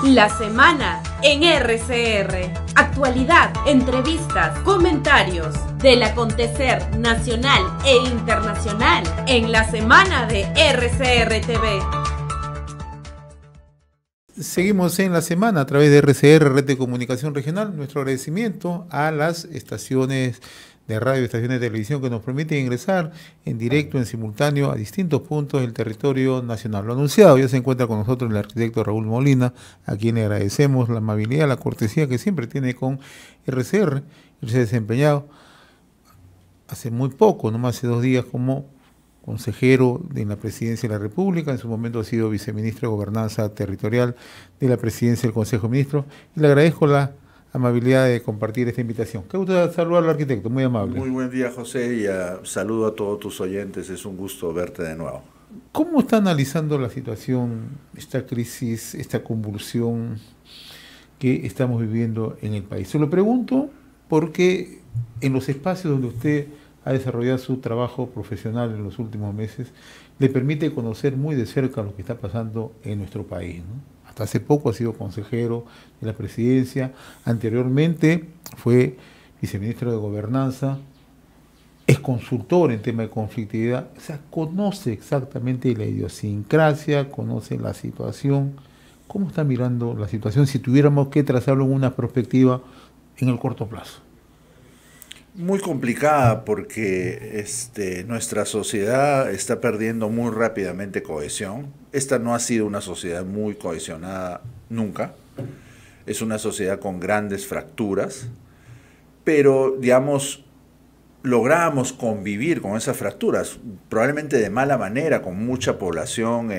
La semana en RCR. Actualidad, entrevistas, comentarios del acontecer nacional e internacional en la semana de RCR TV. Seguimos en la semana a través de RCR, Red de Comunicación Regional. Nuestro agradecimiento a las estaciones de radio y estaciones de televisión que nos permiten ingresar en directo, en simultáneo, a distintos puntos del territorio nacional. Lo anunciado, ya se encuentra con nosotros el arquitecto Raúl Molina, a quien le agradecemos la amabilidad, la cortesía que siempre tiene con RCR. Él se ha desempeñado hace muy poco, nomás hace 2 días, como consejero de la Presidencia de la República. En su momento ha sido viceministro de Gobernanza Territorial de la Presidencia del Consejo de Ministros. Y le agradezco la amabilidad de compartir esta invitación. Qué gusto saludar al arquitecto, muy amable. Muy buen día, José, y saludo a todos tus oyentes, es un gusto verte de nuevo. ¿Cómo está analizando la situación, esta crisis, esta convulsión que estamos viviendo en el país? Se lo pregunto porque en los espacios donde usted ha desarrollado su trabajo profesional en los últimos meses, le permite conocer muy de cerca lo que está pasando en nuestro país, ¿no? Hasta hace poco ha sido consejero de la presidencia, anteriormente fue viceministro de Gobernanza, es consultor en tema de conflictividad, o sea, conoce exactamente la idiosincrasia, conoce la situación. ¿Cómo está mirando la situación si tuviéramos que trazarlo en una perspectiva en el corto plazo? Muy complicada porque nuestra sociedad está perdiendo muy rápidamente cohesión. Esta no ha sido una sociedad muy cohesionada nunca. Es una sociedad con grandes fracturas, pero, digamos, logramos convivir con esas fracturas, probablemente de mala manera, con mucha población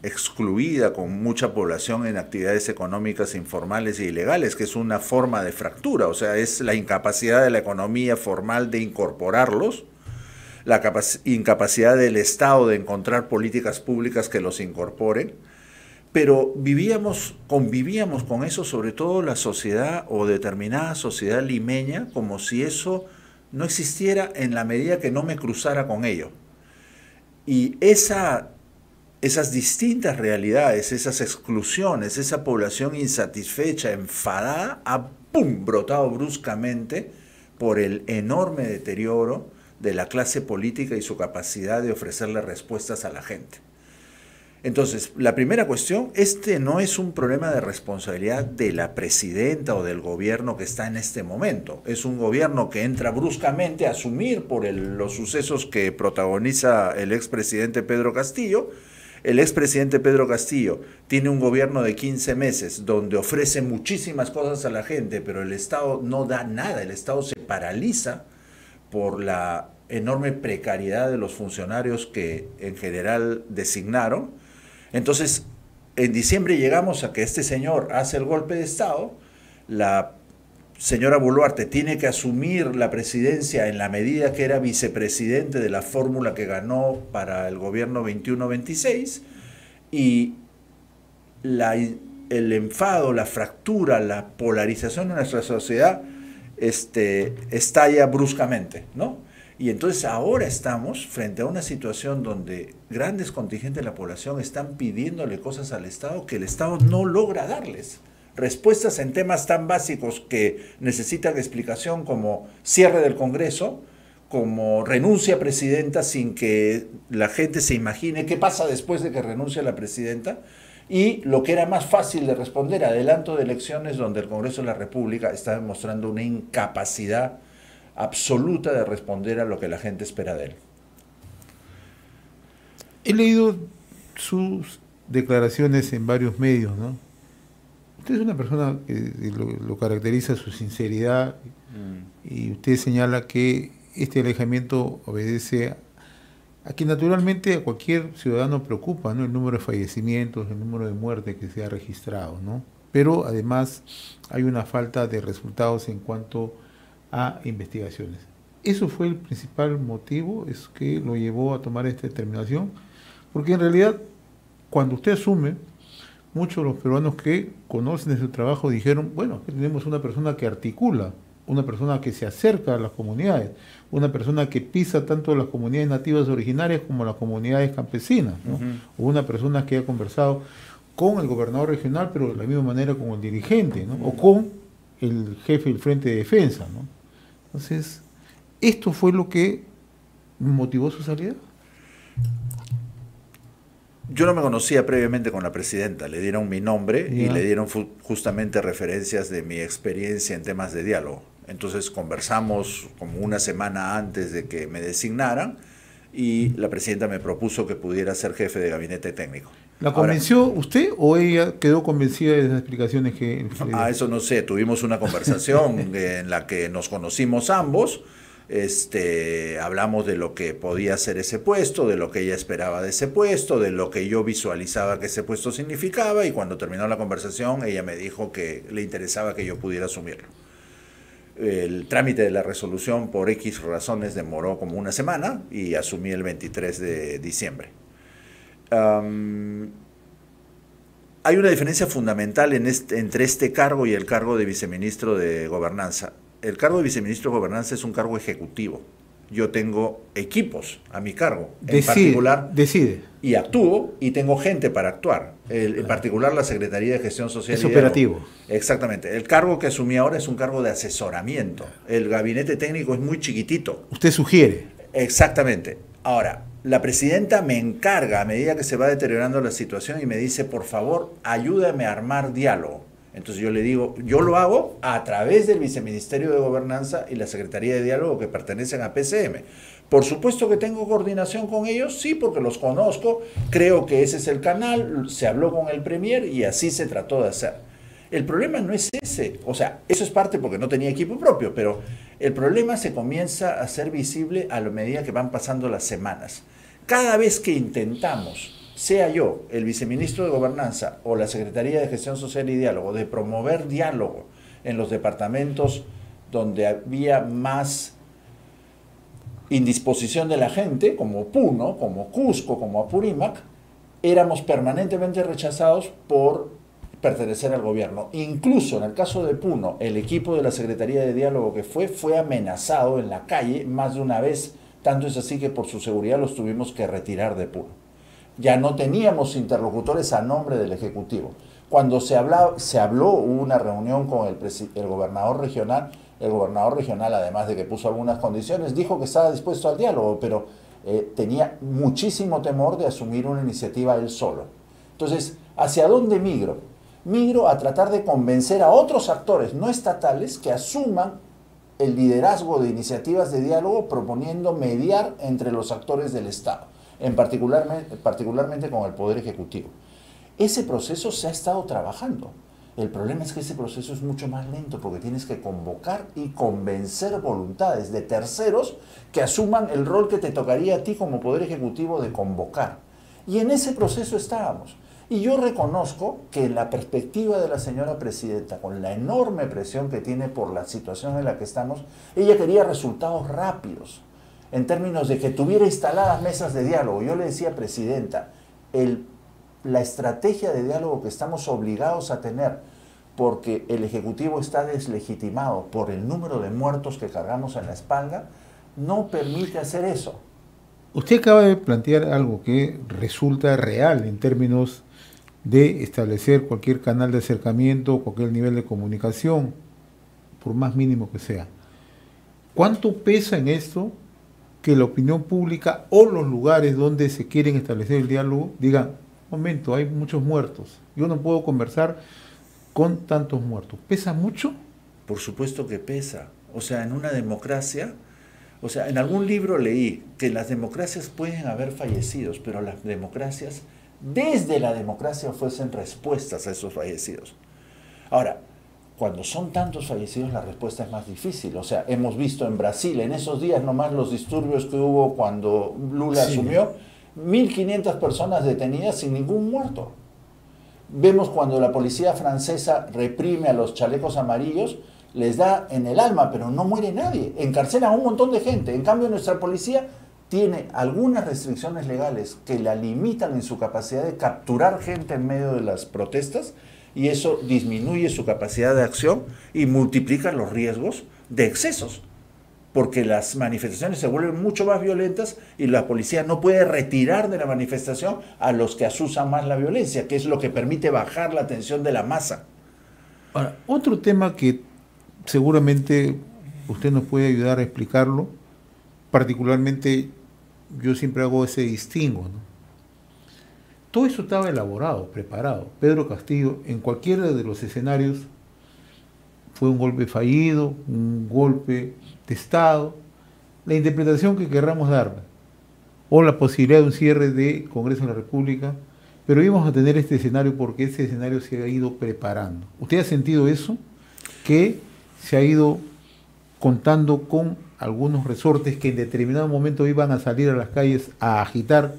excluida, con mucha población en actividades económicas informales e ilegales, que es una forma de fractura, o sea, es la incapacidad de la economía formal de incorporarlos, la incapacidad del Estado de encontrar políticas públicas que los incorporen, pero convivíamos con eso, sobre todo la sociedad o determinada sociedad limeña, como si eso no existiera en la medida que no me cruzara con ello. Y esas distintas realidades, esas exclusiones, esa población insatisfecha, enfadada, ha brotado bruscamente por el enorme deterioro de la clase política y su capacidad de ofrecerle respuestas a la gente. Entonces, la primera cuestión, no es un problema de responsabilidad de la presidenta o del gobierno que está en este momento. Es un gobierno que entra bruscamente a asumir por los sucesos que protagoniza el expresidente Pedro Castillo. El expresidente Pedro Castillo tiene un gobierno de 15 meses donde ofrece muchísimas cosas a la gente, pero el Estado no da nada, el Estado se paraliza por la enorme precariedad de los funcionarios que en general designaron. Entonces, en diciembre llegamos a que este señor hace el golpe de Estado, la señora Boluarte tiene que asumir la presidencia en la medida que era vicepresidente de la fórmula que ganó para el gobierno 21-26, y el enfado, la fractura, la polarización de nuestra sociedad estalla bruscamente, ¿no? Y entonces ahora estamos frente a una situación donde grandes contingentes de la población están pidiéndole cosas al Estado que el Estado no logra darles. Respuestas en temas tan básicos que necesitan explicación, como cierre del Congreso, como renuncia presidenta sin que la gente se imagine qué pasa después de que renuncia la presidenta, y lo que era más fácil de responder, adelanto de elecciones, donde el Congreso de la República está demostrando una incapacidad absoluta de responder a lo que la gente espera de él. He leído sus declaraciones en varios medios, ¿no? Usted es una persona que lo caracteriza su sinceridad, y usted señala que este alejamiento obedece a que naturalmente a cualquier ciudadano preocupa, ¿no?, el número de fallecimientos, el número de muertes que se ha registrado, ¿no? Pero además hay una falta de resultados en cuanto a investigaciones. ¿Eso fue el principal motivo? ¿Es que lo llevó a tomar esta determinación? Porque en realidad, cuando usted asume, muchos de los peruanos que conocen de su trabajo dijeron, bueno, tenemos una persona que articula, una persona que se acerca a las comunidades, una persona que pisa tanto las comunidades nativas originarias como las comunidades campesinas, ¿no? O una persona que ha conversado con el gobernador regional, pero de la misma manera con el dirigente, ¿no? O con el jefe del Frente de Defensa, ¿no? Entonces, ¿esto fue lo que motivó su salida? Yo no me conocía previamente con la presidenta, le dieron mi nombre y le dieron justamente referencias de mi experiencia en temas de diálogo. Entonces conversamos como una semana antes de que me designaran y la presidenta me propuso que pudiera ser jefe de gabinete técnico. ¿La convenció usted o ella quedó convencida de las explicaciones que... Eso no sé, tuvimos una conversación en la que nos conocimos ambos, hablamos de lo que podía ser ese puesto, de lo que ella esperaba de ese puesto, de lo que yo visualizaba que ese puesto significaba, y cuando terminó la conversación ella me dijo que le interesaba que yo pudiera asumirlo. El trámite de la resolución por X razones demoró como una semana y asumí el 23 de diciembre. Hay una diferencia fundamental entre este cargo y el cargo de viceministro de Gobernanza. El cargo de viceministro de Gobernanza es un cargo ejecutivo. Yo tengo equipos a mi cargo, en particular, y actúo y tengo gente para actuar. En particular la Secretaría de Gestión Social. Es operativo. Exactamente. El cargo que asumí ahora es un cargo de asesoramiento. El gabinete técnico es muy chiquitito. Usted sugiere. Exactamente. Ahora, la presidenta me encarga a medida que se va deteriorando la situación y me dice, por favor, ayúdame a armar diálogo. Entonces yo le digo, yo lo hago a través del Viceministerio de Gobernanza y la Secretaría de Diálogo que pertenecen a PCM. Por supuesto que tengo coordinación con ellos, sí, porque los conozco, creo que ese es el canal, se habló con el Premier y así se trató de hacer. El problema no es ese, o sea, eso es parte porque no tenía equipo propio, pero el problema se comienza a ser visible a la medida que van pasando las semanas. Cada vez que intentamos, sea yo, el viceministro de Gobernanza o la Secretaría de Gestión Social y Diálogo, de promover diálogo en los departamentos donde había más indisposición de la gente, como Puno, como Cusco, como Apurímac, éramos permanentemente rechazados por pertenecer al gobierno. Incluso en el caso de Puno, el equipo de la Secretaría de Diálogo que fue amenazado en la calle más de una vez, tanto es así que por su seguridad los tuvimos que retirar de Puno. Ya no teníamos interlocutores a nombre del Ejecutivo. Cuando se habló, hubo una reunión con el gobernador regional. El gobernador regional, además de que puso algunas condiciones, dijo que estaba dispuesto al diálogo, pero tenía muchísimo temor de asumir una iniciativa él solo. Entonces, ¿hacia dónde migro? Migro a tratar de convencer a otros actores no estatales que asuman el liderazgo de iniciativas de diálogo, proponiendo mediar entre los actores del Estado. Particularmente con el Poder Ejecutivo. Ese proceso se ha estado trabajando. El problema es que ese proceso es mucho más lento porque tienes que convocar y convencer voluntades de terceros que asuman el rol que te tocaría a ti como Poder Ejecutivo de convocar. Y en ese proceso estábamos. Y yo reconozco que en la perspectiva de la señora presidenta, con la enorme presión que tiene por la situación en la que estamos, ella quería resultados rápidos. En términos de que tuviera instaladas mesas de diálogo. Yo le decía, presidenta, la estrategia de diálogo que estamos obligados a tener, porque el Ejecutivo está deslegitimado por el número de muertos que cargamos en la espalda, no permite hacer eso. Usted acaba de plantear algo que resulta real en términos de establecer cualquier canal de acercamiento, cualquier nivel de comunicación, por más mínimo que sea. ¿Cuánto pesa en esto que la opinión pública o los lugares donde se quieren establecer el diálogo digan, momento, hay muchos muertos, yo no puedo conversar con tantos muertos? ¿Pesa mucho? Por supuesto que pesa. O sea, en una democracia, o sea, en algún libro leí que en las democracias pueden haber fallecidos, pero las democracias, desde la democracia, ofrecen respuestas a esos fallecidos. Ahora, cuando son tantos fallecidos, la respuesta es más difícil. O sea, hemos visto en Brasil, en esos días nomás, los disturbios que hubo cuando Lula asumió, 1.500 personas detenidas sin ningún muerto. Vemos cuando la policía francesa reprime a los chalecos amarillos, les da en el alma, pero no muere nadie. Encarcelan a un montón de gente. En cambio, nuestra policía tiene algunas restricciones legales que la limitan en su capacidad de capturar gente en medio de las protestas, y eso disminuye su capacidad de acción y multiplica los riesgos de excesos. porque las manifestaciones se vuelven mucho más violentas y la policía no puede retirar de la manifestación a los que asusan más la violencia, que es lo que permite bajar la tensión de la masa. Ahora, otro tema que seguramente usted nos puede ayudar a explicarlo, particularmente yo siempre hago ese distingo, ¿no? Todo eso estaba elaborado, preparado. Pedro Castillo, en cualquiera de los escenarios, fue un golpe fallido, un golpe de Estado, la interpretación que querramos darle, o la posibilidad de un cierre de Congreso de la República, pero íbamos a tener este escenario porque ese escenario se ha ido preparando. ¿Usted ha sentido eso? Que se ha ido contando con algunos resortes que en determinado momento iban a salir a las calles a agitar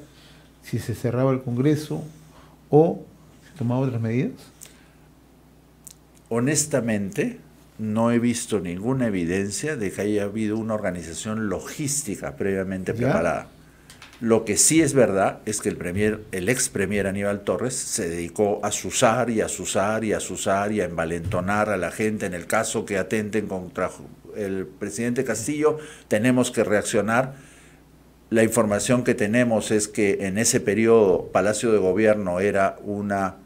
si se cerraba el Congreso o se tomaban otras medidas. Honestamente, no he visto ninguna evidencia de que haya habido una organización logística previamente preparada. Lo que sí es verdad es que el ex premier Aníbal Torres se dedicó a azuzar y a azuzar y a azuzar y a envalentonar a la gente. En el caso que atenten contra el presidente Castillo, tenemos que reaccionar. La información que tenemos es que en ese periodo Palacio de Gobierno era una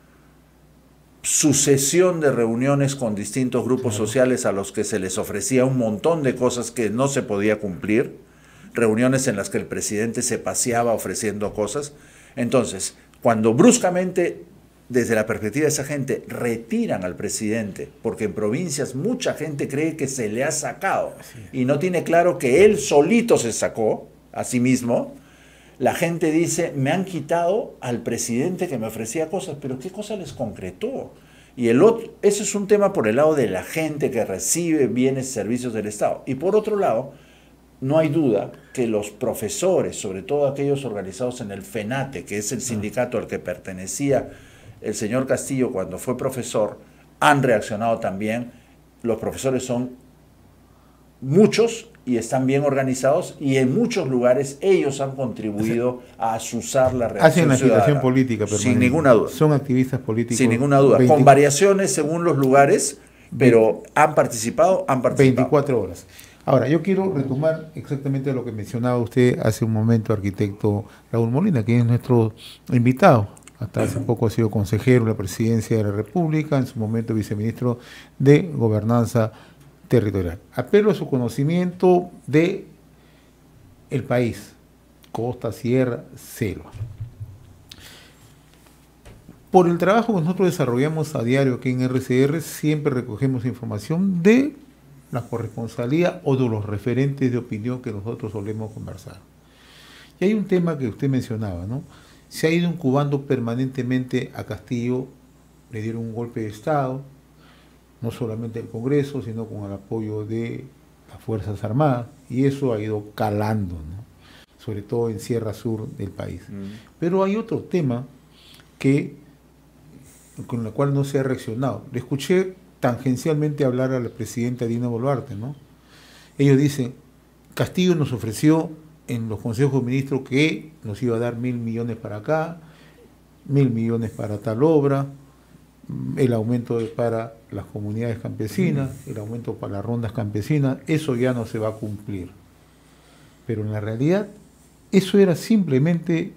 sucesión de reuniones con distintos grupos sociales a los que se les ofrecía un montón de cosas que no se podía cumplir, reuniones en las que el presidente se paseaba ofreciendo cosas. Entonces, cuando bruscamente, desde la perspectiva de esa gente, retiran al presidente, porque en provincias mucha gente cree que se le ha sacado y no tiene claro que él solito se sacó a sí mismo, la gente dice, me han quitado al presidente que me ofrecía cosas, pero ¿qué cosa les concretó? Y eso es un tema por el lado de la gente que recibe bienes y servicios del Estado. Y por otro lado, no hay duda que los profesores, sobre todo aquellos organizados en el FENATE, que es el sindicato al que pertenecía el señor Castillo cuando fue profesor, han reaccionado también. Los profesores son muchos y están bien organizados, y en muchos lugares ellos han contribuido a azuzar la reacción hacen la agitación ciudadana, política permanente. sin ninguna duda. Son activistas políticos. Sin ninguna duda, con variaciones según los lugares, pero han participado. 24 horas. Ahora, yo quiero retomar exactamente lo que mencionaba usted hace un momento, arquitecto Raúl Molina, que es nuestro invitado. Hasta hace poco ha sido consejero de la Presidencia de la República, en su momento viceministro de Gobernanza Territorial. Apelo a su conocimiento de el país, costa, sierra, selva. Por el trabajo que nosotros desarrollamos a diario aquí en RCR, siempre recogemos información de la corresponsalía o de los referentes de opinión que nosotros solemos conversar. Y hay un tema que usted mencionaba, ¿no? Se ha ido incubando permanentemente a Castillo, le dieron un golpe de Estado, no solamente el Congreso, sino con el apoyo de las Fuerzas Armadas, y eso ha ido calando, ¿no? Sobre todo en Sierra Sur del país. Pero hay otro tema con el cual no se ha reaccionado. Le escuché tangencialmente hablar a la presidenta Dina Boluarte, ¿no? Ellos dicen, Castillo nos ofreció en los consejos de ministros que nos iba a dar 1.000 millones para acá, 1.000 millones para tal obra, el aumento para las comunidades campesinas, el aumento para las rondas campesinas, eso ya no se va a cumplir. Pero en la realidad, eso era simplemente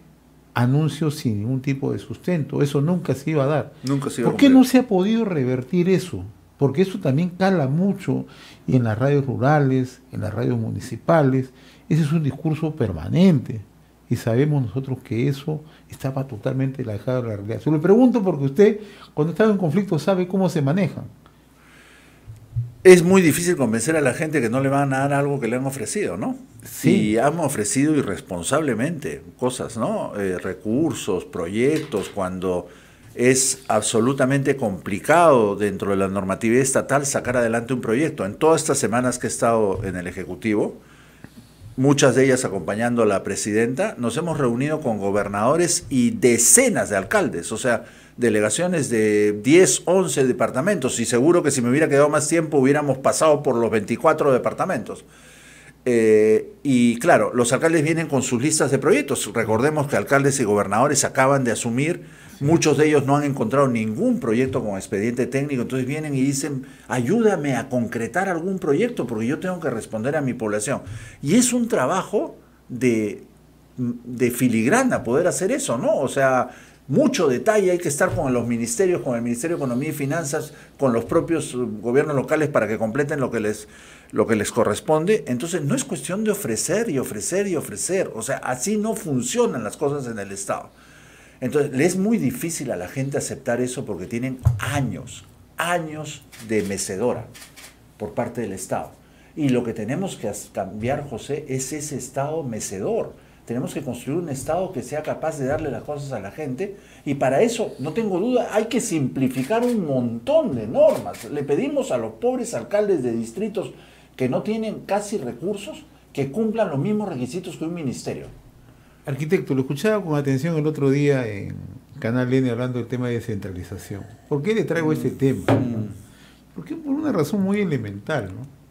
anuncios sin ningún tipo de sustento, eso nunca se iba a dar. Nunca se iba a ¿Por qué cumplir. no se ha podido revertir eso? Porque eso también cala mucho y en las radios rurales, en las radios municipales, ese es un discurso permanente. Y sabemos nosotros que eso estaba totalmente alejado de la realidad. Se lo pregunto porque usted, cuando estaba en conflicto, sabe cómo se manejan. Es muy difícil convencer a la gente que no le van a dar algo que le han ofrecido, ¿no? Sí. Y han ofrecido irresponsablemente cosas, ¿no? Recursos, proyectos, cuando es absolutamente complicado dentro de la normatividad estatal sacar adelante un proyecto. En todas estas semanas que he estado en el Ejecutivo, muchas de ellas acompañando a la presidenta, nos hemos reunido con gobernadores y decenas de alcaldes, o sea, delegaciones de 10, 11 departamentos, y seguro que si me hubiera quedado más tiempo hubiéramos pasado por los 24 departamentos. Y claro, los alcaldes vienen con sus listas de proyectos. Recordemos que alcaldes y gobernadores acaban de asumir Muchos de ellos no han encontrado ningún proyecto con expediente técnico, entonces vienen y dicen, ayúdame a concretar algún proyecto porque yo tengo que responder a mi población. Y es un trabajo de filigrana poder hacer eso, ¿no? O sea, mucho detalle, hay que estar con los ministerios, con el Ministerio de Economía y Finanzas, con los propios gobiernos locales para que completen lo que les corresponde. Entonces no es cuestión de ofrecer y ofrecer y ofrecer, o sea, así no funcionan las cosas en el Estado. Entonces le es muy difícil a la gente aceptar eso porque tienen años de mecedora por parte del Estado. Y lo que tenemos que cambiar, José, es ese Estado mecedor. Tenemos que construir un Estado que sea capaz de darle las cosas a la gente y para eso, no tengo duda, hay que simplificar un montón de normas. Le pedimos a los pobres alcaldes de distritos que no tienen casi recursos que cumplan los mismos requisitos que un ministerio. Arquitecto, lo escuchaba con atención el otro día en Canal N hablando del tema de descentralización. ¿Por qué le traigo este tema? Porque por una razón muy elemental, ¿no?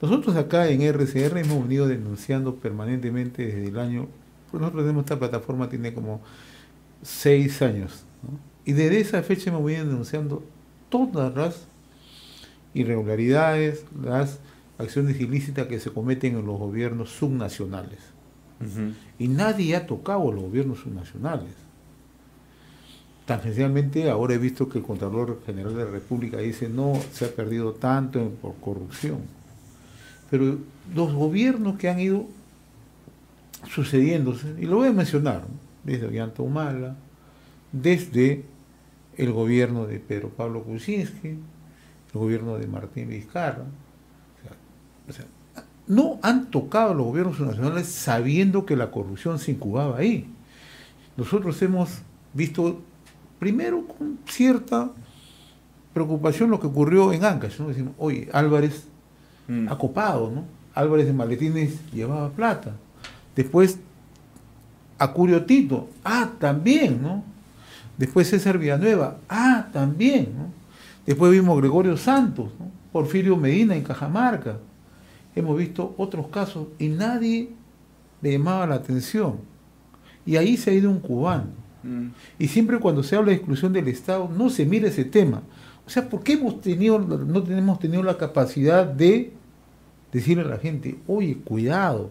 Nosotros acá en RCR hemos venido denunciando permanentemente desde el año, pues nosotros tenemos esta plataforma, tiene como 6 años, ¿no? Y desde esa fecha hemos venido denunciando todas las irregularidades, las acciones ilícitas que se cometen en los gobiernos subnacionales. Y nadie ha tocado los gobiernos subnacionales. Tangencialmente, ahora he visto que el Contralor General de la República dice no, se ha perdido tanto por corrupción. Pero los gobiernos que han ido sucediéndose, y lo voy a mencionar, ¿no? Desde Ollanta Humala, desde el gobierno de Pedro Pablo Kuczynski, el gobierno de Martín Vizcarra, o sea, no han tocado los gobiernos subnacionales sabiendo que la corrupción se incubaba ahí. Nosotros hemos visto, primero con cierta preocupación, lo que ocurrió en Ancash, ¿no? Decimos, oye, Álvarez acopado, ¿no? Álvarez de maletines llevaba plata. Después, Acurio Tito, también, ¿no? Después César Villanueva, también, ¿no? Después vimos Gregorio Santos, ¿no? Porfirio Medina en Cajamarca. Hemos visto otros casos y nadie le llamaba la atención. Y ahí se ha ido incubando. Y siempre cuando se habla de exclusión del Estado, no se mira ese tema. O sea, ¿por qué no tenemos tenido la capacidad de decirle a la gente, oye, cuidado,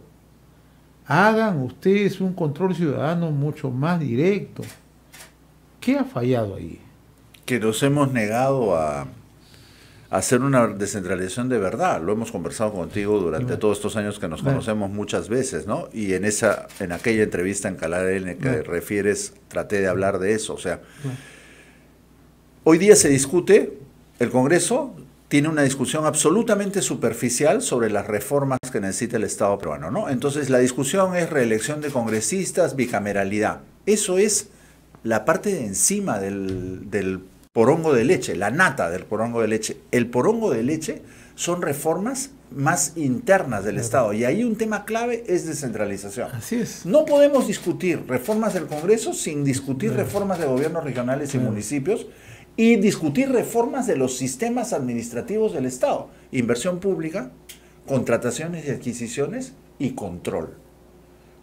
hagan ustedes un control ciudadano mucho más directo? ¿Qué ha fallado ahí? Que nos hemos negado a hacer una descentralización de verdad. Lo hemos conversado contigo durante todos estos años que nos conocemos muchas veces, ¿no? Y en aquella entrevista en Canal N que refieres, traté de hablar de eso. O sea, hoy día se discute, el Congreso tiene una discusión absolutamente superficial sobre las reformas que necesita el Estado peruano, ¿no? Entonces la discusión es reelección de congresistas, bicameralidad. Eso es la parte de encima del porongo de leche, la nata del porongo de leche. El porongo de leche son reformas más internas del Estado y ahí un tema clave es descentralización. Así es. No podemos discutir reformas del Congreso sin discutir reformas de gobiernos regionales y municipios y discutir reformas de los sistemas administrativos del Estado, inversión pública, contrataciones y adquisiciones y control.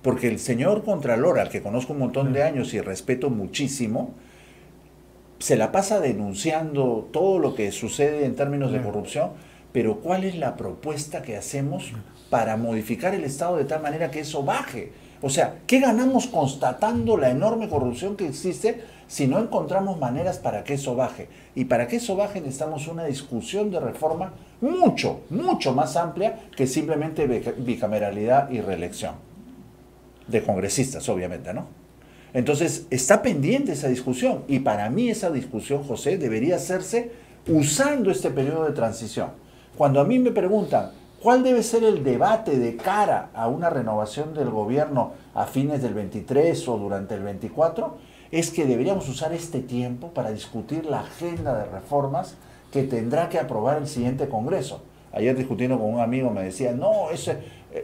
Porque el señor Contralor, al que conozco un montón de años y respeto muchísimo, se la pasa denunciando todo lo que sucede en términos de corrupción, pero ¿cuál es la propuesta que hacemos para modificar el Estado de tal manera que eso baje? O sea, ¿qué ganamos constatando la enorme corrupción que existe si no encontramos maneras para que eso baje? Y para que eso baje necesitamos una discusión de reforma mucho, mucho más amplia que simplemente bicameralidad y reelección. De congresistas, obviamente, ¿no? Entonces, está pendiente esa discusión y para mí esa discusión, José, debería hacerse usando este periodo de transición. Cuando a mí me preguntan cuál debe ser el debate de cara a una renovación del gobierno a fines del 23 o durante el 24, es que deberíamos usar este tiempo para discutir la agenda de reformas que tendrá que aprobar el siguiente Congreso. Ayer discutiendo con un amigo me decía, no,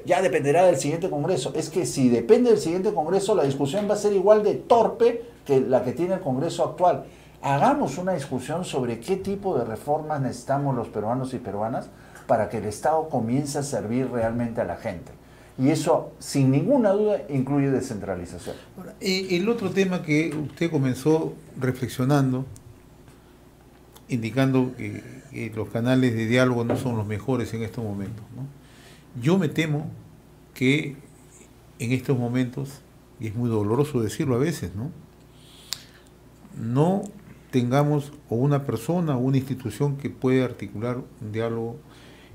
ya dependerá del siguiente Congreso. Es que si depende del siguiente Congreso, la discusión va a ser igual de torpe que la que tiene el Congreso actual. Hagamos una discusión sobre qué tipo de reformas necesitamos los peruanos y peruanas para que el Estado comience a servir realmente a la gente. Y eso, sin ninguna duda, incluye descentralización. Ahora, el otro tema que usted comenzó reflexionando, indicando que los canales de diálogo no son los mejores en estos momentos, ¿no? Yo me temo que en estos momentos, y es muy doloroso decirlo a veces, no tengamos o una persona o una institución que pueda articular un diálogo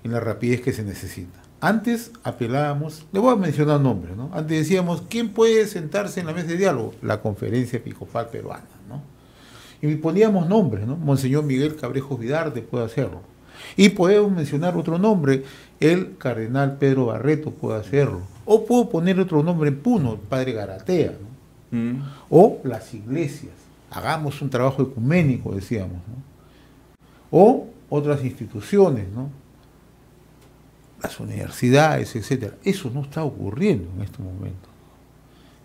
en la rapidez que se necesita. Antes apelábamos, le voy a mencionar nombres, ¿no? Antes decíamos, ¿quién puede sentarse en la mesa de diálogo? La Conferencia Episcopal Peruana, ¿no? Y poníamos nombres, ¿no? Monseñor Miguel Cabrejos Vidarte puede hacerlo. Y podemos mencionar otro nombre, el Cardenal Pedro Barreto puede hacerlo. O puedo poner otro nombre en Puno, el Padre Garatea, ¿no? O las iglesias. Hagamos un trabajo ecuménico, decíamos, ¿no? O otras instituciones, ¿no? Las universidades, etcétera. Eso no está ocurriendo en estos momentos.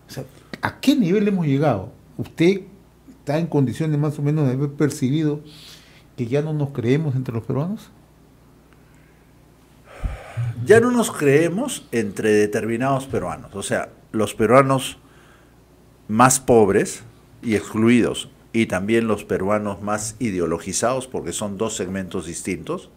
O sea, ¿a qué nivel hemos llegado? Usted está en condiciones más o menos de haber percibido que ya no nos creemos entre los peruanos. Ya no nos creemos entre determinados peruanos. O sea, los peruanos más pobres y excluidos, y también los peruanos más ideologizados, porque son dos segmentos distintos,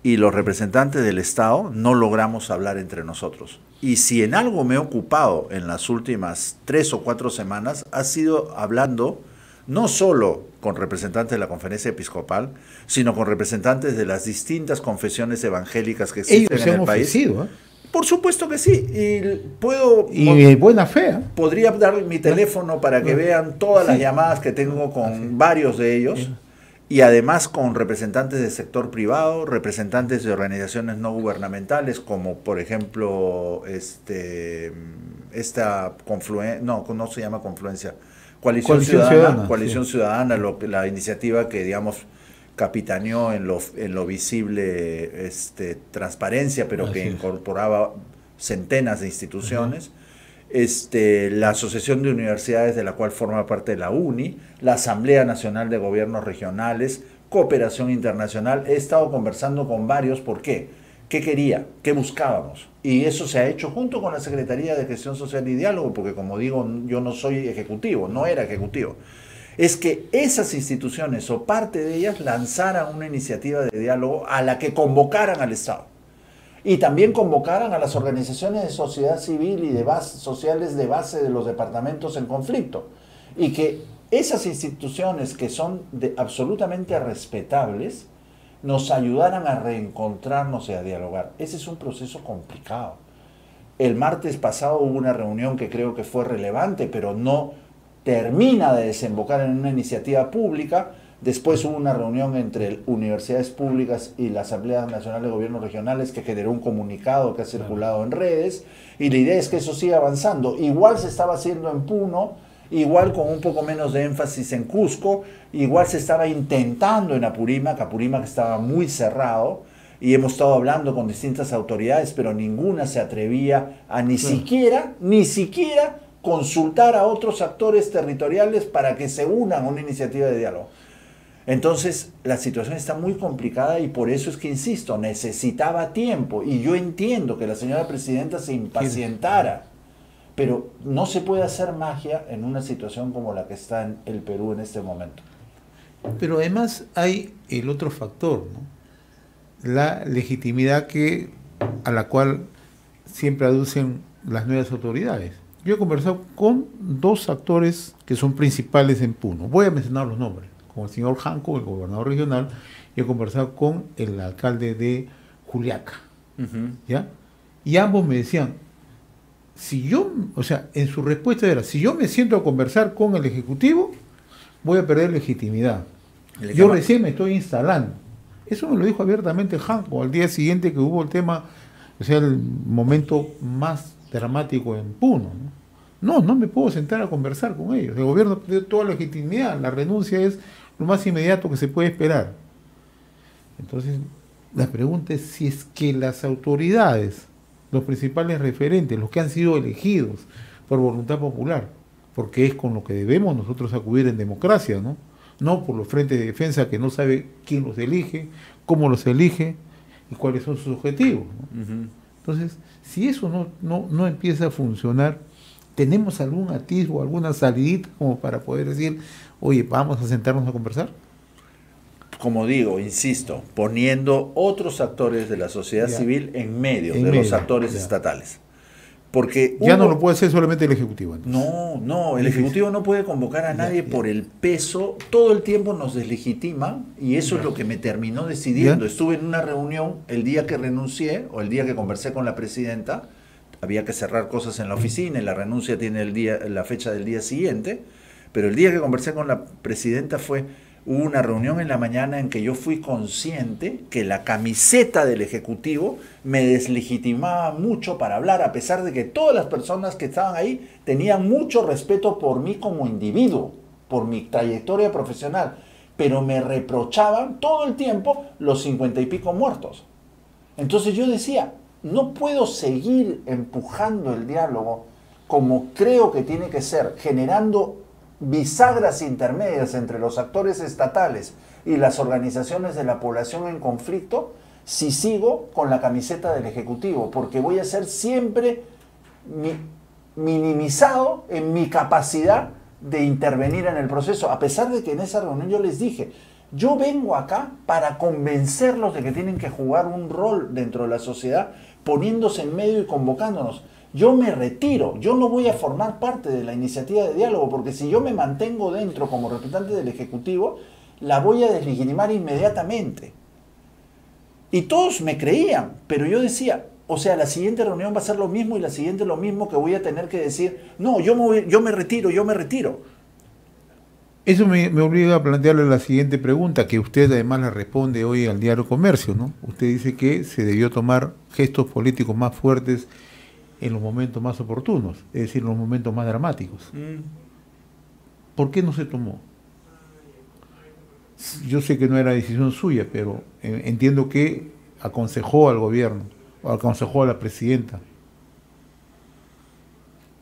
y los representantes del Estado no logramos hablar entre nosotros. Y si en algo me he ocupado en las últimas 3 o 4 semanas, ha sido hablando no solo con representantes de la Conferencia Episcopal, sino con representantes de las distintas confesiones evangélicas que existen en el país. Ofrecido, ¿eh? Por supuesto que sí. Y de buena fe, ¿eh? Podría dar mi teléfono para que vean todas las llamadas que tengo con varios de ellos, y además con representantes del sector privado, representantes de organizaciones no gubernamentales, como por ejemplo no se llama Confluencia, Coalición Ciudadana, la iniciativa que, digamos, capitaneó en lo visible transparencia, pero que incorporaba centenas de instituciones. La Asociación de Universidades, de la cual forma parte la UNI, la Asamblea Nacional de Gobiernos Regionales, Cooperación Internacional. He estado conversando con varios. ¿Por qué? ¿Qué quería? ¿Qué buscábamos? Y eso se ha hecho junto con la Secretaría de Gestión Social y Diálogo, porque, como digo, yo no soy ejecutivo, no era ejecutivo. Es que esas instituciones o parte de ellas lanzaran una iniciativa de diálogo a la que convocaran al Estado. Y también convocaran a las organizaciones de sociedad civil y sociales de base de los departamentos en conflicto. Y que esas instituciones, que son absolutamente respetables, nos ayudaran a reencontrarnos y a dialogar. Ese es un proceso complicado. El martes pasado hubo una reunión que creo que fue relevante, pero no termina de desembocar en una iniciativa pública. Después hubo una reunión entre universidades públicas y la Asamblea Nacional de Gobiernos Regionales que generó un comunicado que ha circulado en redes, y la idea es que eso siga avanzando. Igual se estaba haciendo en Puno, igual con un poco menos de énfasis en Cusco, igual se estaba intentando en Apurímac que estaba muy cerrado, y hemos estado hablando con distintas autoridades, pero ninguna se atrevía a ni siquiera consultar a otros actores territoriales para que se unan a una iniciativa de diálogo. Entonces, la situación está muy complicada, y por eso es que, insisto, necesitaba tiempo. Y yo entiendo que la señora presidenta se impacientara, pero no se puede hacer magia en una situación como la que está en el Perú en este momento. Pero además hay el otro factor, ¿no? La legitimidad a la cual siempre aducen las nuevas autoridades. Yo he conversado con 2 actores que son principales en Puno. Voy a mencionar los nombres. Con el señor Janco, el gobernador regional, y he conversado con el alcalde de Juliaca. ¿Ya? Y ambos me decían, en su respuesta era, si yo me siento a conversar con el Ejecutivo, voy a perder legitimidad. Yo recién me estoy instalando. Eso me lo dijo abiertamente Janco al día siguiente que hubo el tema, el momento más dramático en Puno, ¿no? No me puedo sentar a conversar con ellos. El gobierno perdió toda legitimidad. La renuncia es lo más inmediato que se puede esperar. Entonces, la pregunta es si es que las autoridades, los principales referentes, los que han sido elegidos por voluntad popular, porque es con lo que debemos nosotros acudir en democracia, no por los frentes de defensa que no sabe quién los elige, cómo los elige y cuáles son sus objetivos, ¿no? Entonces, si eso no empieza a funcionar, ¿tenemos algún atisbo, alguna salidita como para poder decir, oye, vamos a sentarnos a conversar? Como digo, insisto, poniendo otros actores de la sociedad civil en medio de los actores estatales. Porque ya no lo puede hacer solamente el Ejecutivo. Entonces. No, el Ejecutivo no puede convocar a nadie por el peso. Todo el tiempo nos deslegitima y eso es lo que me terminó decidiendo. Estuve en una reunión el día que renuncié o el día que conversé con la presidenta. Había que cerrar cosas en la oficina y la renuncia tiene la fecha del día siguiente. Pero el día que conversé con la presidenta hubo una reunión en la mañana en que yo fui consciente que la camiseta del Ejecutivo me deslegitimaba mucho para hablar, a pesar de que todas las personas que estaban ahí tenían mucho respeto por mí como individuo, por mi trayectoria profesional, pero me reprochaban todo el tiempo los 50 y pico muertos. Entonces yo decía, no puedo seguir empujando el diálogo como creo que tiene que ser, generando bisagras intermedias entre los actores estatales y las organizaciones de la población en conflicto, si sigo con la camiseta del Ejecutivo, porque voy a ser siempre minimizado en mi capacidad de intervenir en el proceso, a pesar de que en esa reunión yo les dije, yo vengo acá para convencerlos de que tienen que jugar un rol dentro de la sociedad, poniéndose en medio y convocándonos. Yo me retiro, yo no voy a formar parte de la iniciativa de diálogo, porque si yo me mantengo dentro como representante del Ejecutivo, la voy a deslegitimar inmediatamente. Y todos me creían, pero yo decía, o sea, la siguiente reunión va a ser lo mismo y la siguiente lo mismo, que voy a tener que decir, no, yo me retiro. Eso me obliga a plantearle la siguiente pregunta, que usted además la responde hoy al Diario Comercio, ¿no? Usted dice que se debió tomar gestos políticos más fuertes en los momentos más oportunos, es decir, en los momentos más dramáticos. ¿Por qué no se tomó? Yo sé que no era decisión suya, pero entiendo que aconsejó al gobierno, o aconsejó a la presidenta.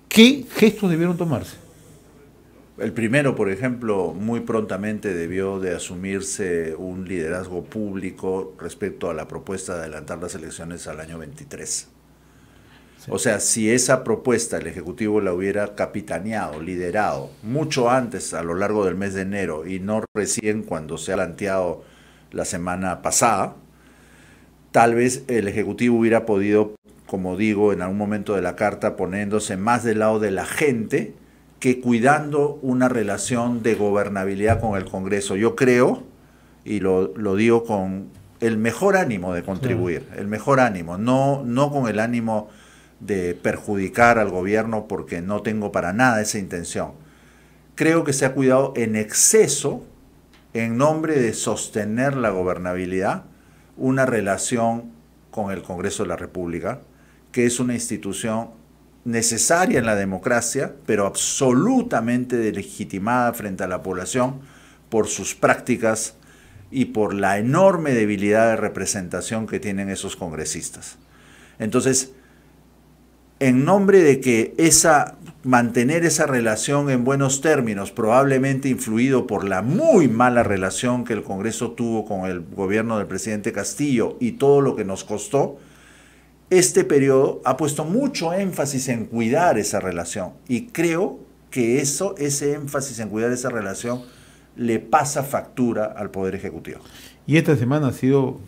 ¿Qué gestos debieron tomarse? El primero, por ejemplo, muy prontamente debió de asumirse un liderazgo público respecto a la propuesta de adelantar las elecciones al año 23. O sea, si esa propuesta el Ejecutivo la hubiera capitaneado, liderado, mucho antes, a lo largo del mes de enero, y no recién cuando se ha planteado la semana pasada, tal vez el Ejecutivo hubiera podido, como digo, en algún momento de la carta, poniéndose más del lado de la gente que cuidando una relación de gobernabilidad con el Congreso. Yo creo, y lo digo con el mejor ánimo de contribuir, el mejor ánimo, no con el ánimo de perjudicar al gobierno, porque no tengo para nada esa intención. Creo que se ha cuidado en exceso, en nombre de sostener la gobernabilidad, una relación con el Congreso de la República, que es una institución necesaria en la democracia, pero absolutamente delegitimada frente a la población por sus prácticas y por la enorme debilidad de representación que tienen esos congresistas. Entonces, en nombre de que mantener esa relación en buenos términos, probablemente influido por la muy mala relación que el Congreso tuvo con el gobierno del presidente Castillo y todo lo que nos costó, este periodo ha puesto mucho énfasis en cuidar esa relación. Y creo que ese énfasis en cuidar esa relación le pasa factura al Poder Ejecutivo. Y esta semana ha sido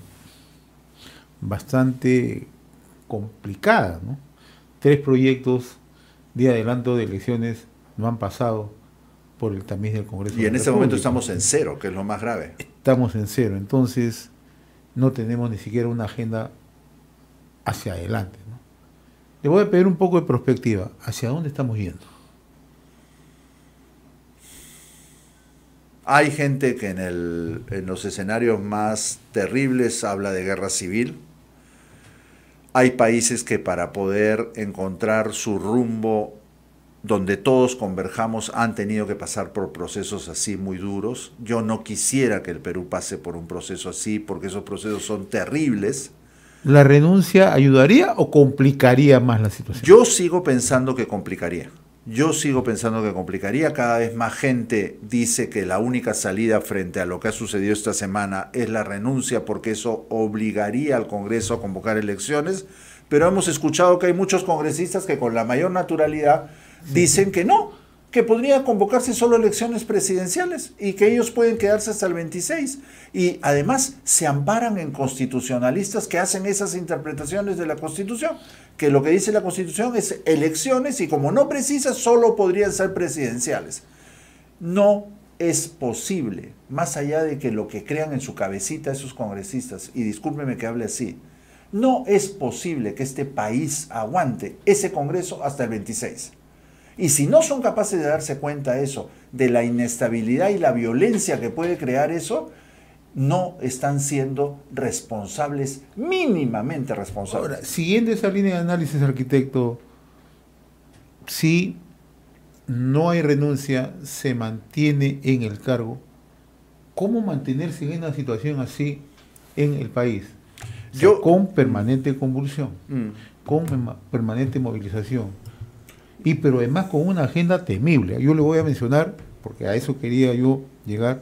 bastante complicada, ¿no? 3 proyectos de adelanto de elecciones no han pasado por el tamiz del Congreso. Y en ese momento estamos en 0, que es lo más grave. Estamos en 0, entonces no tenemos ni siquiera una agenda hacia adelante, ¿no? Le voy a pedir un poco de perspectiva. ¿Hacia dónde estamos yendo? Hay gente que en los escenarios más terribles habla de guerra civil. Hay países que para poder encontrar su rumbo donde todos converjamos han tenido que pasar por procesos así muy duros. Yo no quisiera que el Perú pase por un proceso así, porque esos procesos son terribles. ¿La renuncia ayudaría o complicaría más la situación? Yo sigo pensando que complicaría. Cada vez más gente dice que la única salida frente a lo que ha sucedido esta semana es la renuncia, porque eso obligaría al Congreso a convocar elecciones. pero hemos escuchado que hay muchos congresistas que con la mayor naturalidad dicen que no, que podría convocarse solo elecciones presidenciales y que ellos pueden quedarse hasta el 26. Y además se amparan en constitucionalistas que hacen esas interpretaciones de la Constitución, que lo que dice la Constitución es elecciones y como no precisa, solo podrían ser presidenciales. No es posible, más allá de que lo que crean en su cabecita esos congresistas, y discúlpeme que hable así, no es posible que este país aguante ese Congreso hasta el 26. Y si no son capaces de darse cuenta de eso, de la inestabilidad y la violencia que puede crear eso, no están siendo responsables, mínimamente responsables. Ahora, siguiendo esa línea de análisis, arquitecto, si no hay renuncia, se mantiene en el cargo, ¿cómo mantenerse en una situación así en el país? O sea, con permanente convulsión, con permanente movilización, y pero además con una agenda temible. Yo le voy a mencionar, porque a eso quería yo llegar.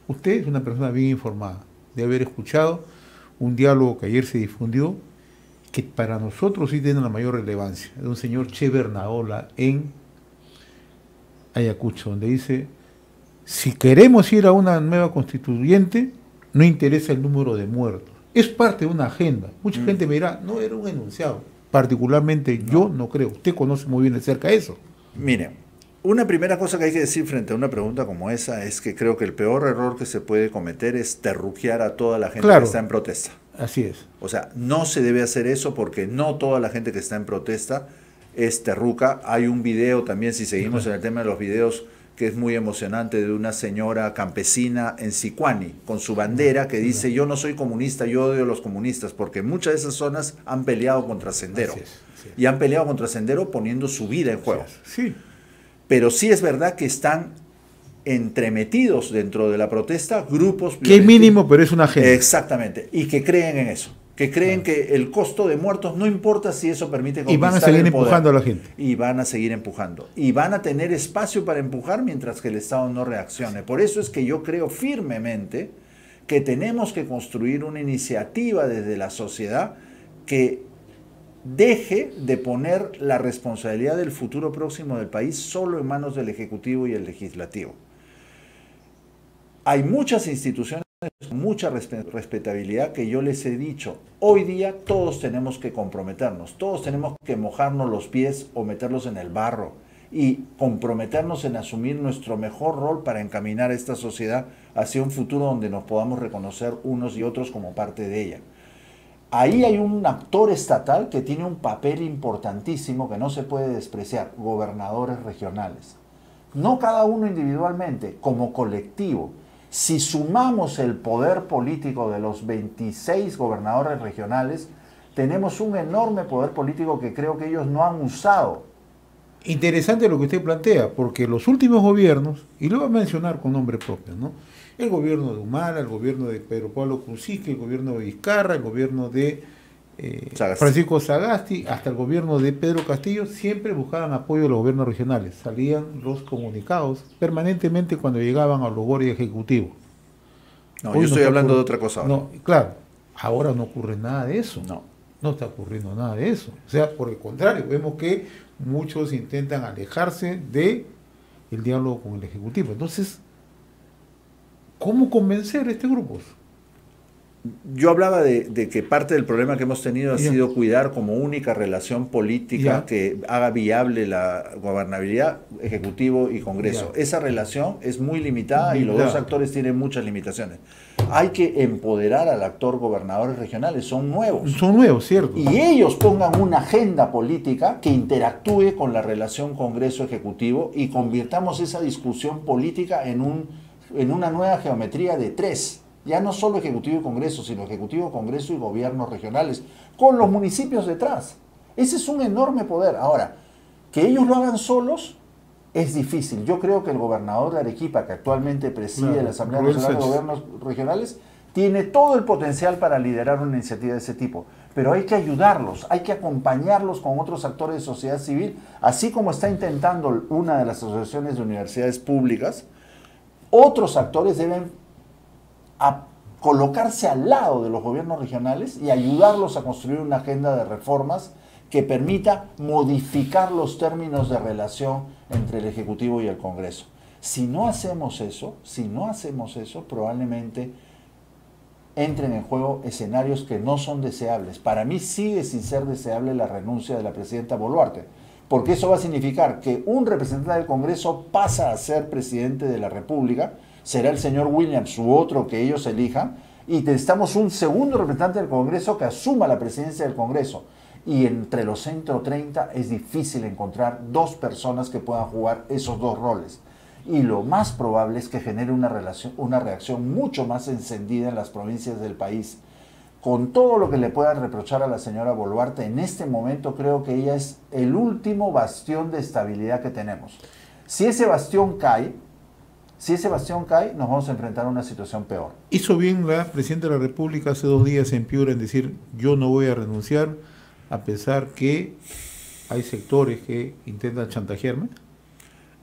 Usted es una persona bien informada, de haber escuchado un diálogo que ayer se difundió, que para nosotros sí tiene la mayor relevancia, de un señor Che Bernaola en Ayacucho, donde dice: si queremos ir a una nueva constituyente, no interesa el número de muertos. Es parte de una agenda. Mucha gente me dirá, no era un enunciado. Particularmente yo no creo. Usted conoce muy bien de cerca eso. Mire, una primera cosa que hay que decir frente a una pregunta como esa es que creo que el peor error que se puede cometer es terruquear a toda la gente que está en protesta. Así es. O sea, no se debe hacer eso porque no toda la gente que está en protesta es terruca. Hay un video también, si seguimos en el tema de los videos, que es muy emocionante, de una señora campesina en Sicuani, con su bandera que dice: yo no soy comunista, yo odio a los comunistas, porque muchas de esas zonas han peleado contra Sendero. Así es. Y han peleado contra Sendero poniendo su vida en juego. Sí. Pero sí es verdad que están entremetidos dentro de la protesta grupos violentos. Que mínimo, pero es una agenda. Exactamente, y que creen en eso. Que creen que el costo de muertos no importa si eso permite conquistar el poder. Y van a seguir empujando a la gente. Y van a seguir empujando. Y van a tener espacio para empujar mientras que el Estado no reaccione. Por eso es que yo creo firmemente que tenemos que construir una iniciativa desde la sociedad que deje de poner la responsabilidad del futuro próximo del país solo en manos del Ejecutivo y el Legislativo. Hay muchas instituciones con mucha respetabilidad que yo les he dicho: hoy día todos tenemos que comprometernos, todos tenemos que mojarnos los pies o meterlos en el barro y comprometernos en asumir nuestro mejor rol para encaminar a esta sociedad hacia un futuro donde nos podamos reconocer unos y otros como parte de ella. Ahí hay un actor estatal que tiene un papel importantísimo que no se puede despreciar: gobernadores regionales. No cada uno individualmente, como colectivo. Si sumamos el poder político de los 26 gobernadores regionales, tenemos un enorme poder político que creo que ellos no han usado. Interesante lo que usted plantea, porque los últimos gobiernos, y lo voy a mencionar con nombre propio, ¿no? El gobierno de Humala, el gobierno de Pedro Pablo Kuczynski, el gobierno de Vizcarra, el gobierno de Francisco Sagasti, hasta el gobierno de Pedro Castillo, siempre buscaban apoyo de los gobiernos regionales. Salían los comunicados permanentemente cuando llegaban a los bordes ejecutivos. No, yo estoy hablando de otra cosa ahora. No, claro, ahora no ocurre nada de eso. No está ocurriendo nada de eso. O sea, por el contrario, vemos que muchos intentan alejarse de el diálogo con el Ejecutivo. Entonces, ¿cómo convencer a este grupo? Yo hablaba de que parte del problema que hemos tenido ha sido cuidar como única relación política que haga viable la gobernabilidad, Ejecutivo y Congreso. Esa relación es muy limitada y los dos actores tienen muchas limitaciones. Hay que empoderar al actor gobernadores regionales, son nuevos. Son nuevos, cierto. Y ellos pongan una agenda política que interactúe con la relación Congreso-Ejecutivo y convirtamos esa discusión política en una nueva geometría de tres. Ya no solo Ejecutivo y Congreso, sino Ejecutivo, Congreso y gobiernos regionales, con los municipios detrás. Ese es un enorme poder. Ahora, que ellos lo hagan solos es difícil. Yo creo que el gobernador de Arequipa, que actualmente preside la Asamblea Nacional de Gobiernos Regionales, tiene todo el potencial para liderar una iniciativa de ese tipo. Pero hay que ayudarlos, hay que acompañarlos con otros actores de sociedad civil, así como está intentando una de las asociaciones de universidades públicas. Otros actores deben colocarse al lado de los gobiernos regionales y ayudarlos a construir una agenda de reformas que permita modificar los términos de relación entre el Ejecutivo y el Congreso. Si no hacemos eso, probablemente entren en juego escenarios que no son deseables. Para mí sigue sin ser deseable la renuncia de la presidenta Boluarte, porque eso va a significar que un representante del Congreso pasa a ser presidente de la República, será el señor Williams u otro que ellos elijan, y necesitamos un segundo representante del Congreso que asuma la presidencia del Congreso. Y entre los 130 es difícil encontrar dos personas que puedan jugar esos dos roles. Y lo más probable es que genere una reacción mucho más encendida en las provincias del país. Con todo lo que le puedan reprochar a la señora Boluarte, en este momento creo que ella es el último bastión de estabilidad que tenemos. Si ese bastión cae, nos vamos a enfrentar a una situación peor. Hizo bien la presidenta de la República hace 2 días en Piura en decir: yo no voy a renunciar, a pesar que hay sectores que intentan chantajearme.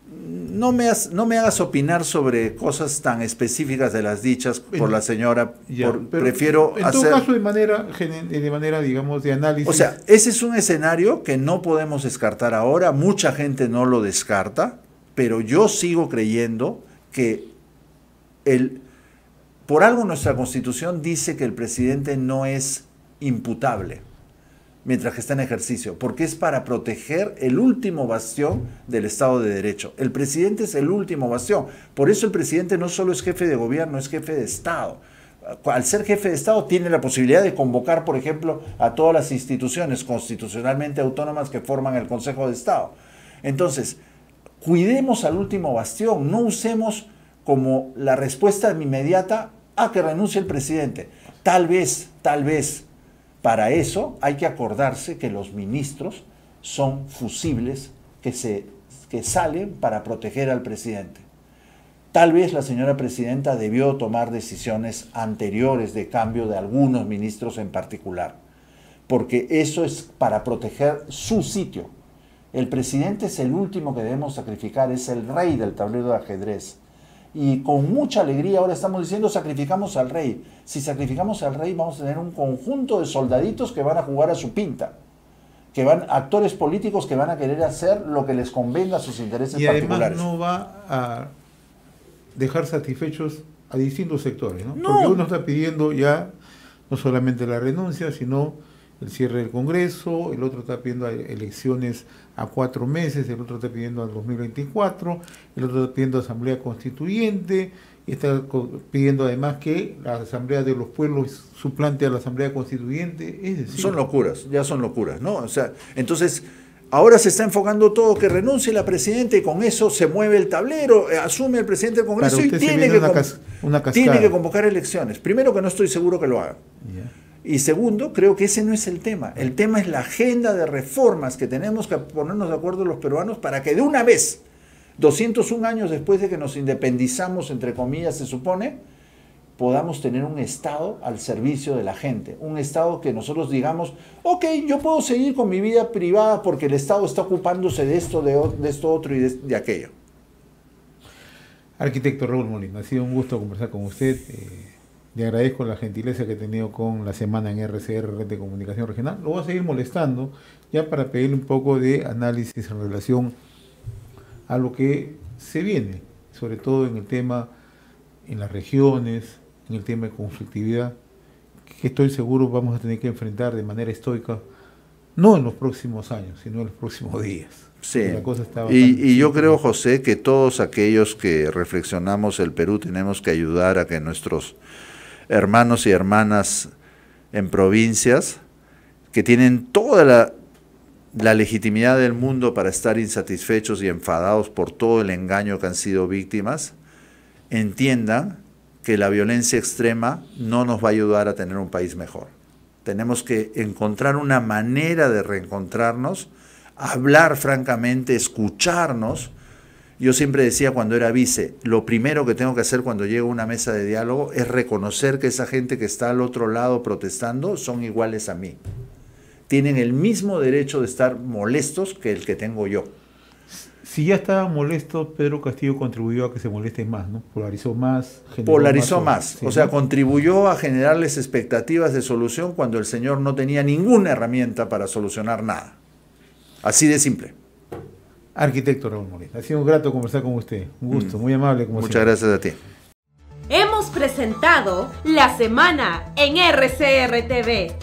No me hagas opinar sobre cosas tan específicas de las dichas por la señora. Prefiero en todo caso de manera, digamos, de análisis. O sea, ese es un escenario que no podemos descartar ahora. Mucha gente no lo descarta, pero yo sigo creyendo que por algo nuestra Constitución dice que el presidente no es imputable mientras que está en ejercicio, porque es para proteger el último bastión del Estado de Derecho. El presidente es el último bastión. Por eso el presidente no solo es jefe de gobierno, es jefe de Estado. Al ser jefe de Estado tiene la posibilidad de convocar, por ejemplo, a todas las instituciones constitucionalmente autónomas que forman el Consejo de Estado. Entonces, cuidemos al último bastión, no usemos como la respuesta inmediata a que renuncie el presidente. Tal vez, para eso hay que acordarse que los ministros son fusibles que salen para proteger al presidente. Tal vez la señora presidenta debió tomar decisiones anteriores de cambio de algunos ministros en particular, porque eso es para proteger su sitio. El presidente es el último que debemos sacrificar, es el rey del tablero de ajedrez. Y con mucha alegría ahora estamos diciendo: sacrificamos al rey. Si sacrificamos al rey, vamos a tener un conjunto de soldaditos que van a jugar a su pinta, actores políticos que van a querer hacer lo que les convenga a sus intereses particulares. Y además no va a dejar satisfechos a distintos sectores, ¿no? Porque uno está pidiendo ya no solamente la renuncia, sino el cierre del Congreso, el otro está pidiendo elecciones a 4 meses, el otro está pidiendo al 2024, el otro está pidiendo Asamblea Constituyente, y está pidiendo además que la Asamblea de los Pueblos suplante a la Asamblea Constituyente. Es decir, son locuras, ¿no? O sea, entonces ahora se está enfocando todo que renuncie la presidenta y con eso se mueve el tablero, asume el presidente del Congreso y tiene que convocar elecciones. Primero, que no estoy seguro que lo haga. Yeah. Y segundo, creo que ese no es el tema. El tema es la agenda de reformas que tenemos que ponernos de acuerdo los peruanos para que de una vez, 201 años después de que nos independizamos, entre comillas se supone, podamos tener un Estado al servicio de la gente. Un Estado que nosotros digamos: ok, yo puedo seguir con mi vida privada porque el Estado está ocupándose de esto, de esto otro y de aquello. Arquitecto Raúl Molina, ha sido un gusto conversar con usted. Le agradezco la gentileza que he tenido con la semana en RCR, Red de Comunicación Regional. Lo voy a seguir molestando ya para pedirle un poco de análisis en relación a lo que se viene, sobre todo en el tema en las regiones, en el tema de conflictividad, que estoy seguro vamos a tener que enfrentar de manera estoica, no en los próximos años, sino en los próximos días. Sí, y yo creo, José, que todos aquellos que reflexionamos el Perú tenemos que ayudar a que nuestros hermanos y hermanas en provincias, que tienen toda la legitimidad del mundo para estar insatisfechos y enfadados por todo el engaño que han sido víctimas, entiendan que la violencia extrema no nos va a ayudar a tener un país mejor. Tenemos que encontrar una manera de reencontrarnos, hablar francamente, escucharnos. Yo siempre decía cuando era vice, lo primero que tengo que hacer cuando llego a una mesa de diálogo es reconocer que esa gente que está al otro lado protestando son iguales a mí. Tienen el mismo derecho de estar molestos que el que tengo yo. Si ya estaban molestos, Pedro Castillo contribuyó a que se molesten más, ¿no? Polarizó más. Polarizó más. Sí, o sea, ¿no? contribuyó a generarles expectativas de solución cuando el señor no tenía ninguna herramienta para solucionar nada. Así de simple. Arquitecto Raúl Molina, ha sido un grato conversar con usted. Un gusto, muy amable como Muchas siempre. gracias a ti. Hemos presentado La Semana en RCR TV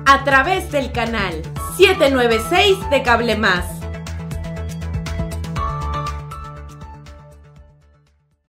a través del canal 796 de Cable Más.